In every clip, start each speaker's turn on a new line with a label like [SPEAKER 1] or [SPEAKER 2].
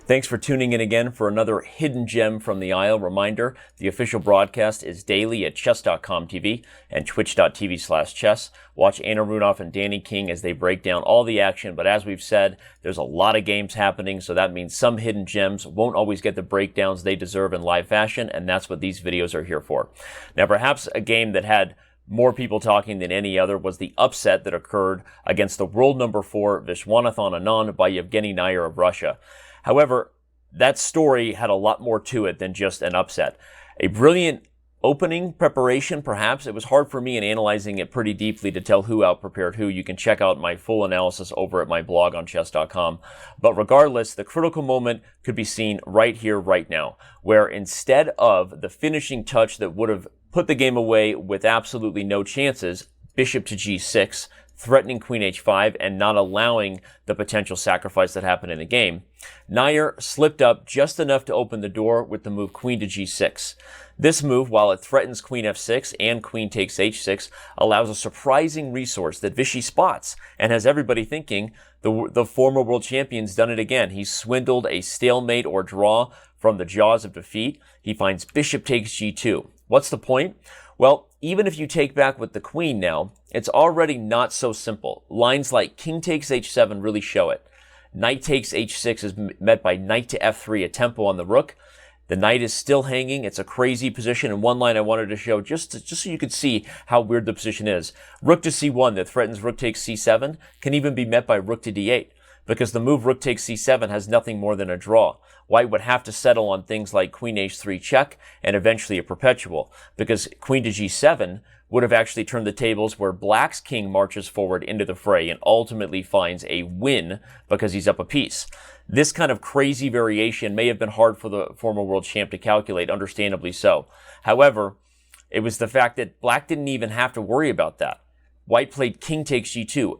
[SPEAKER 1] Thanks for tuning in again for another hidden gem from the aisle. Reminder, the official broadcast is daily at Chess.com TV and Twitch.tv/chess. Watch Anna Runoff and Danny King as they break down all the action. But as we've said, there's a lot of games happening, so that means some hidden gems won't always get the breakdowns they deserve in live fashion, and that's what these videos are here for. Now, perhaps a game that had more people talking than any other was the upset that occurred against the world number 4 Viswanathan Anand by Evgeny Nair of Russia. However, that story had a lot more to it than just an upset. A brilliant opening preparation, perhaps. It was hard for me in analyzing it pretty deeply to tell who outprepared who. You can check out my full analysis over at my blog on Chess.com. But regardless, the critical moment could be seen right here, right now, where instead of the finishing touch that would have put the game away with absolutely no chances, bishop to g6, threatening queen h5 and not allowing the potential sacrifice that happened in the game, Nair slipped up just enough to open the door with the move queen to g6. This move, while it threatens queen f6 and queen takes h6, allows a surprising resource that Vishy spots and has everybody thinking the former world champion's done it again. He's swindled a stalemate or draw from the jaws of defeat. He finds bishop takes g2. What's the point? Well, even if you take back with the queen now, it's already not so simple. Lines like king takes h7 really show it. Knight takes h6 is met by knight to f3, a tempo on the rook. The knight is still hanging. It's a crazy position. And one line I wanted to show just so you could see how weird the position is. Rook to c1 that threatens rook takes c7 can even be met by rook to d8 because the move rook takes c7 has nothing more than a draw. White would have to settle on things like queen h3 check and eventually a perpetual because queen to g7 would have actually turned the tables where black's king marches forward into the fray and ultimately finds a win because he's up a piece. This kind of crazy variation may have been hard for the former world champ to calculate, understandably so. However, it was the fact that black didn't even have to worry about that. White played king takes g2,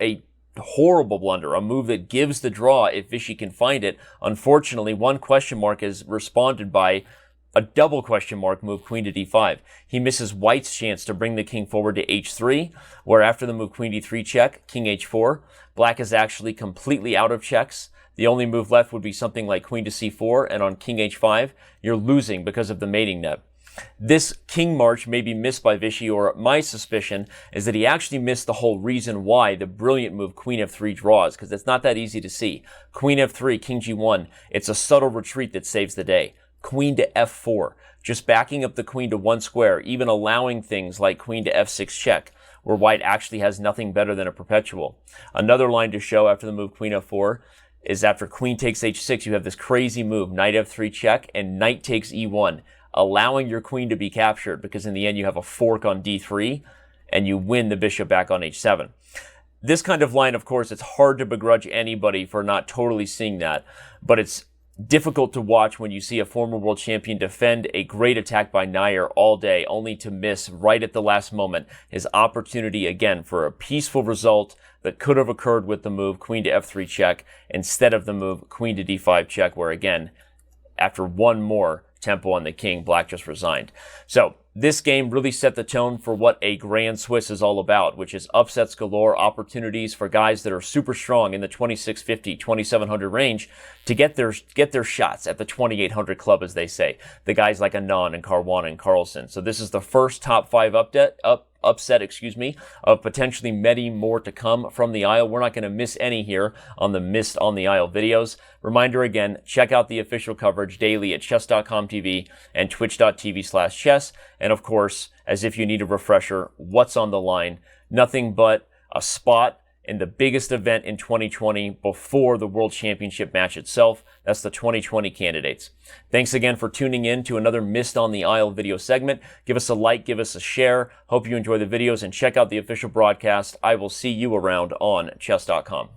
[SPEAKER 1] a horrible blunder, a move that gives the draw if Vishy can find it. Unfortunately, one question mark is responded by a double question mark move queen to d5. He misses white's chance to bring the king forward to h3, where after the move queen d3 check, king h4, black is actually completely out of checks. The only move left would be something like queen to c4, and on king h5, you're losing because of the mating net. This king march may be missed by Vishy, or my suspicion is that he actually missed the whole reason why the brilliant move queen f3 draws, because it's not that easy to see. Queen f3, king g1, it's a subtle retreat that saves the day. Queen to f4, just backing up the queen to one square, even allowing things like queen to f6 check, where white actually has nothing better than a perpetual. Another line to show after the move queen f4 is after queen takes h6, you have this crazy move, knight f3 check, and knight takes e1, allowing your queen to be captured because in the end you have a fork on d3 and you win the bishop back on h7. This kind of line, of course, it's hard to begrudge anybody for not totally seeing that, but it's difficult to watch when you see a former world champion defend a great attack by Nair all day, only to miss right at the last moment his opportunity again for a peaceful result that could have occurred with the move queen to f3 check instead of the move queen to d5 check, where again, after one more tempo on the king, black just resigned. So this game really set the tone for what a Grand Swiss is all about, which is upsets galore, opportunities for guys that are super strong in the 2650, 2700 range to get their shots at the 2800 club, as they say. The guys like Anand and Caruana and Carlsen. So this is the first top 5 upset, of potentially many more to come from the aisle. We're not going to miss any here on the Missed on the Aisle videos. Reminder again, check out the official coverage daily at Chess.com TV and Twitch.tv/chess. And of course, as if you need a refresher, what's on the line? Nothing but a spot in the biggest event in 2020 before the World Championship match itself. That's the 2020 candidates. Thanks again for tuning in to another Missed on the Aisle video segment. Give us a like, give us a share. Hope you enjoy the videos and check out the official broadcast. I will see you around on Chess.com.